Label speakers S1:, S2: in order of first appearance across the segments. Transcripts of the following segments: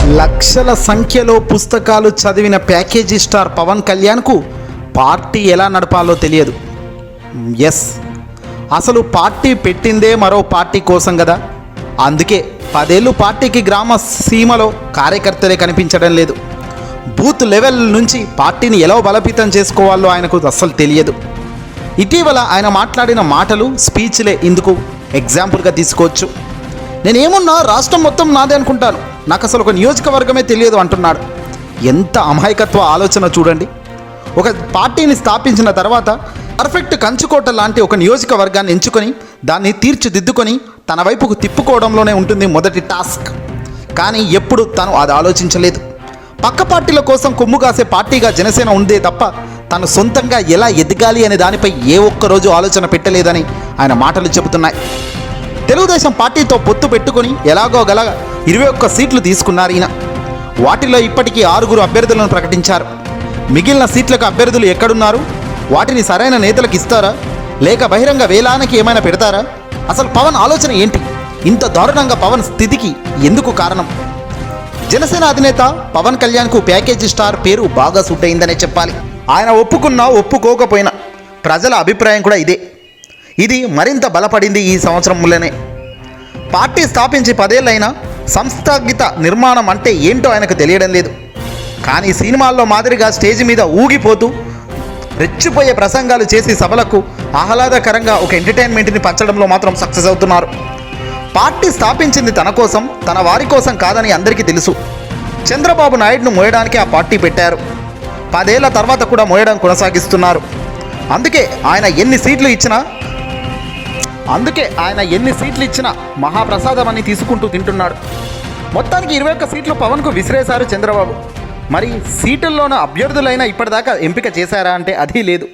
S1: లక్షల సంఖ్యలో పుస్తకాలు చదివిన ప్యాకేజీ స్టార్ పవన్ కళ్యాణ్కు పార్టీ ఎలా నడపాలో తెలియదు. ఎస్, అసలు పార్టీ పెట్టిందే మరో పార్టీ కోసం కదా. అందుకే 10 ఏళ్ళు పార్టీకి గ్రామ సీమలో కార్యకర్తలే కనిపించడం లేదు. బూత్ లెవెల్ నుంచి పార్టీని ఎలా బలోపేతం చేసుకోవాలో ఆయనకు అస్సలు తెలియదు. ఇటీవల ఆయన మాట్లాడిన మాటలు, స్పీచ్లే ఇందుకు ఎగ్జాంపుల్గా తీసుకోవచ్చు. నేనేమున్నా రాష్ట్రం మొత్తం నాదే అనుకుంటాను, నాకు అసలు ఒక నియోజకవర్గమే తెలియదు అంటున్నాడు. ఎంత అమాయకత్వ ఆలోచన చూడండి. ఒక పార్టీని స్థాపించిన తర్వాత పర్ఫెక్ట్ కంచుకోట లాంటి ఒక నియోజకవర్గాన్ని ఎంచుకొని దాన్ని తీర్చిదిద్దుకొని తన వైపుకు తిప్పుకోవడంలోనే ఉంటుంది మొదటి టాస్క్. కానీ ఎప్పుడు తను అది ఆలోచించలేదు. పక్క పార్టీల కోసం కొమ్ము కాసే పార్టీగా జనసేన ఉందే తప్ప తను సొంతంగా ఎలా ఎదగాలి అనే దానిపై ఏ ఒక్కరోజు ఆలోచన పెట్టలేదని ఆయన మాటలు చెబుతున్నాయి. తెలుగుదేశం పార్టీతో పొత్తు పెట్టుకొని ఎలాగో గల 21 సీట్లు తీసుకున్నారు ఈయన. వాటిలో ఇప్పటికీ 6 అభ్యర్థులను ప్రకటించారు. మిగిలిన సీట్లకు అభ్యర్థులు ఎక్కడున్నారు? వాటిని సరైన నేతలకు ఇస్తారా, లేక బహిరంగ వేలానికి ఏమైనా పెడతారా? అసలు పవన్ ఆలోచన ఏంటి? ఇంత దారుణంగా పవన్ స్థితికి ఎందుకు కారణం? జనసేన అధినేత పవన్ కళ్యాణ్కు ప్యాకేజీ స్టార్ పేరు బాగా సూట్ అయిందనే చెప్పాలి. ఆయన ఒప్పుకున్నా ఒప్పుకోకపోయినా ప్రజల అభిప్రాయం కూడా ఇదే. ఇది మరింత బలపడింది ఈ సంవత్సరంలోనే. పార్టీ స్థాపించి 10 ఏళ్ళైనా సంస్థాగత నిర్మాణం అంటే ఏంటో ఆయనకు తెలియడం లేదు. కానీ సినిమాల్లో మాదిరిగా స్టేజ్ మీద ఊగిపోతూ రెచ్చిపోయే ప్రసంగాలు చేసి సభలకు ఆహ్లాదకరంగా ఒక ఎంటర్టైన్మెంట్ని పంచడంలో మాత్రం సక్సెస్ అవుతున్నారు. పార్టీ స్థాపించింది తన కోసం, తన వారి కోసం కాదని అందరికీ తెలుసు. చంద్రబాబు నాయుడును మోయడానికి ఆ పార్టీ పెట్టారు. 10 ఏళ్ల తర్వాత కూడా మోయడం కొనసాగిస్తున్నారు. అందుకే ఆయన ఎన్ని సీట్లు ఇచ్చినా మహాప్రసాదం అని తీసుకుంటూ తింటున్నాడు. మొత్తానికి 21 సీట్లు పవన్కు విసిరేశారు చంద్రబాబు. మరి సీటుల్లోన అభ్యర్థులైనా ఇప్పటిదాకా ఎంపిక చేశారా అంటే అది లేదు.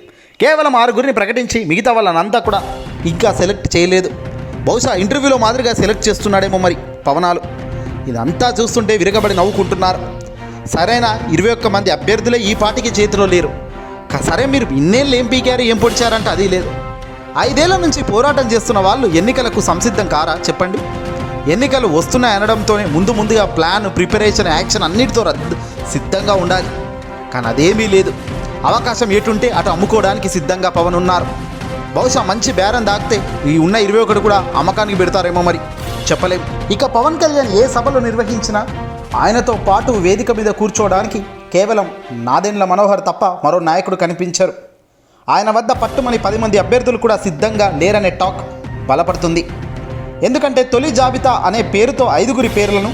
S1: కేవలం 6 ప్రకటించి మిగతా వాళ్ళనంతా కూడా ఇంకా సెలెక్ట్ చేయలేదు. బహుశా ఇంటర్వ్యూలో మాదిరిగా సెలెక్ట్ చేస్తున్నాడేమో మరి పవనాలు. ఇదంతా చూస్తుంటే విరగబడి నవ్వుకుంటున్నారు. సరైన 21 మంది అభ్యర్థులే ఈ పార్టీకి చేతిలో లేరు. సరే, మీరు ఇన్నేళ్ళు ఏం పీకారు, ఏం పొడిచారంటే అది లేదు. 5 ఏళ్ల నుంచి పోరాటం చేస్తున్న వాళ్ళు ఎన్నికలకు సంసిద్ధం కారా చెప్పండి? ఎన్నికలు వస్తున్నాయి అనడంతోనే ముందుగా ప్లాన్, ప్రిపరేషన్, యాక్షన్ అన్నిటితో సిద్ధంగా ఉండాలి. కానీ అదేమీ లేదు. అవకాశం ఎటుంటే అటు అమ్ముకోవడానికి సిద్ధంగా పవన్ ఉన్నారు. బహుశా మంచి బేరం దాకితే ఈ ఉన్న 21 కూడా అమ్మకానికి పెడతారేమో మరి చెప్పలేము. ఇక పవన్ కళ్యాణ్ ఏ సభలు నిర్వహించినా ఆయనతో పాటు వేదిక మీద కూర్చోవడానికి కేవలం నాదెండ్ల మనోహర్ తప్ప మరో నాయకుడు కనిపించరు. ఆయన వద్ద పట్టుమని 10 మంది అభ్యర్థులు కూడా సిద్ధంగా లేరనే టాక్ బలపడుతుంది. ఎందుకంటే తొలి జాబితా అనే పేరుతో 5 పేర్లను,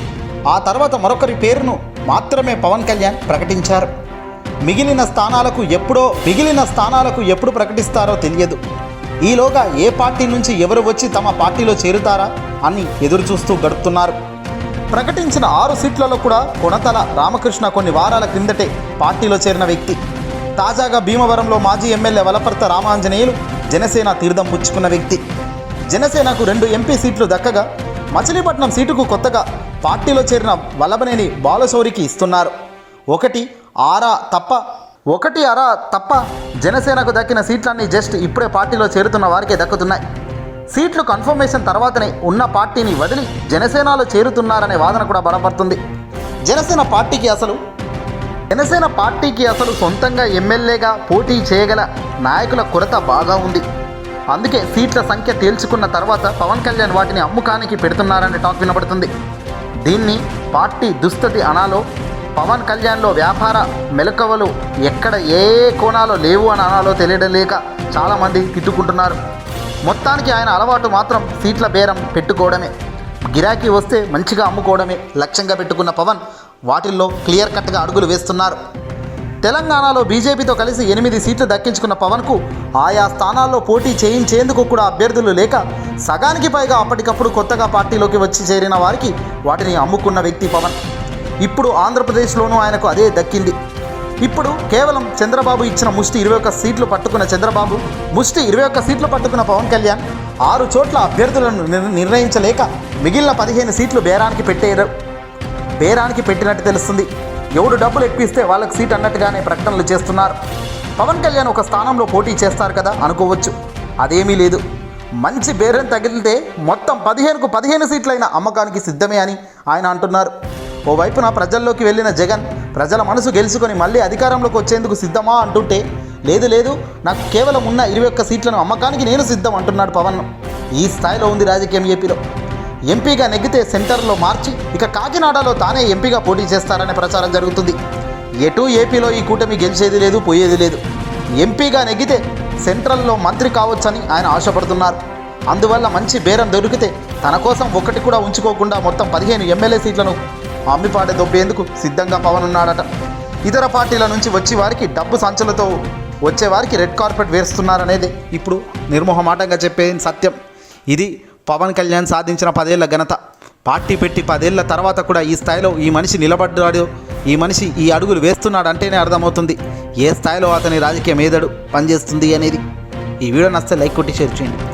S1: ఆ తర్వాత మరొకరి పేరును మాత్రమే పవన్ కళ్యాణ్ ప్రకటించారు. మిగిలిన స్థానాలకు ఎప్పుడు ప్రకటిస్తారో తెలియదు. ఈలోగా ఏ పార్టీ నుంచి ఎవరు వచ్చి తమ పార్టీలో చేరుతారా అని ఎదురు చూస్తూ గడుపుతున్నారు. ప్రకటించిన 6 సీట్లలో కూడా కొనతల రామకృష్ణ కొన్ని వారాల క్రిందటే పార్టీలో చేరిన వ్యక్తి. తాజాగా భీమవరంలో మాజీ ఎమ్మెల్యే వలపర్త రామాంజనేయులు జనసేన తీర్థం పుచ్చుకున్న వ్యక్తి. జనసేనకు 2 ఎంపీ సీట్లు దక్కగా మచిలీపట్నం సీటుకు కొత్తగా పార్టీలో చేరిన వల్లభనేని బాలశౌరికి ఇస్తున్నారు. ఒకటి అరా తప్ప జనసేనకు దక్కిన సీట్లన్నీ జస్ట్ ఇప్పుడే పార్టీలో చేరుతున్న వారికే దక్కుతున్నాయి. సీట్లు కన్ఫర్మేషన్ తర్వాతనే ఉన్న పార్టీని వదిలి జనసేనలో చేరుతున్నారనే వాదన కూడా బలపడుతుంది. జనసేన పార్టీకి అసలు సొంతంగా ఎమ్మెల్యేగా పోటీ చేయగల నాయకుల కొరత బాగా ఉంది. అందుకే సీట్ల సంఖ్య తేల్చుకున్న తర్వాత పవన్ కళ్యాణ్ వాటిని అమ్ముకానికి పెడుతున్నారనే టాక్ వినబడుతుంది. దీన్ని పార్టీ దుస్థితి అనాలో, పవన్ కళ్యాణ్లో వ్యాపార మెలకువలు ఎక్కడ ఏ కోణాలో లేవు అని అనాలో తెలియడం లేక చాలామంది తిట్టుకుంటున్నారు. మొత్తానికి ఆయన అలవాటు మాత్రం సీట్ల బేరం పెట్టుకోవడమే, గిరాకీ వస్తే మంచిగా అమ్ముకోవడమే లక్ష్యంగా పెట్టుకున్న పవన్ వాటిల్లో క్లియర్ కట్గా అడుగులు వేస్తున్నారు. తెలంగాణలో బీజేపీతో కలిసి 8 సీట్లు దక్కించుకున్న పవన్కు ఆయా స్థానాల్లో పోటీ చేయించేందుకు కూడా అభ్యర్థులు లేక సగానికి పైగా అప్పటికప్పుడు కొత్తగా పార్టీలోకి వచ్చి చేరిన వారికి వాటిని అమ్ముకున్న వ్యక్తి పవన్. ఇప్పుడు ఆంధ్రప్రదేశ్లోనూ ఆయనకు అదే దక్కింది. ఇప్పుడు కేవలం చంద్రబాబు ఇచ్చిన ముష్టి 21 సీట్లు పట్టుకున్న పవన్ కళ్యాణ్ 6 చోట్ల అభ్యర్థులను నిర్ణయించలేక మిగిలిన 15 సీట్లు బేరానికి పెట్టినట్టు తెలుస్తుంది. ఎవడు డబ్బులు ఎక్కువిస్తే వాళ్ళకి సీట్ అన్నట్టుగానే ప్రకటనలు చేస్తున్నారు. పవన్ కళ్యాణ్ ఒక స్థానంలో పోటీ చేస్తారు కదా అనుకోవచ్చు. అదేమీ లేదు. మంచి బేరం తగిలితే మొత్తం 15కు 15 సీట్లైన అమ్మకానికి సిద్ధమే అని ఆయన అంటున్నారు. ఓవైపున ప్రజల్లోకి వెళ్ళిన జగన్ ప్రజల మనసు గెలుచుకొని మళ్ళీ అధికారంలోకి వచ్చేందుకు సిద్ధమా అంటుంటే లేదు నాకు కేవలం ఉన్న 21 సీట్లను అమ్మకానికి నేను సిద్ధం అంటున్నాడు పవన్. ఈ స్థాయిలో ఉంది రాజకీయం ఏపీలో. ఎంపీగా నెగ్గితే సెంటర్లో మార్చి ఇక కాకినాడలో తానే ఎంపీగా పోటీ చేస్తారనే ప్రచారం జరుగుతుంది. ఎటు ఏపీలో ఈ కూటమి గెలిచేది లేదు, పోయేది లేదు. ఎంపీగా నెగ్గితే సెంట్రల్లో మంత్రి కావచ్చని ఆయన ఆశపడుతున్నారు. అందువల్ల మంచి బేరం దొరికితే తన కోసం ఒక్కటి కూడా ఉంచుకోకుండా మొత్తం 15 ఎమ్మెల్యే సీట్లను అమ్మిపాడే దొబ్బేందుకు సిద్ధంగా పవన్ ఉన్నాడట. ఇతర పార్టీల నుంచి వచ్చి వారికి డబ్బు సంచులతో వచ్చేవారికి రెడ్ కార్పెట్ వేస్తున్నారనేది ఇప్పుడు నిర్మోహమాటంగా చెప్పే సత్యం. ఇది పవన్ కళ్యాణ్ సాధించిన 10 ఏళ్ల ఘనత. పార్టీ పెట్టి 10 ఏళ్ల తర్వాత కూడా ఈ స్థాయిలో ఈ మనిషి నిలబడ్డాడు, ఈ మనిషి ఈ అడుగులు వేస్తున్నాడు అంటేనే అర్థమవుతుంది ఏ స్థాయిలో అతని రాజకీయం ఏదడు పనిచేస్తుంది అనేది. ఈ వీడియో నచ్చితే లైక్ కొట్టి షేర్ చేయండి.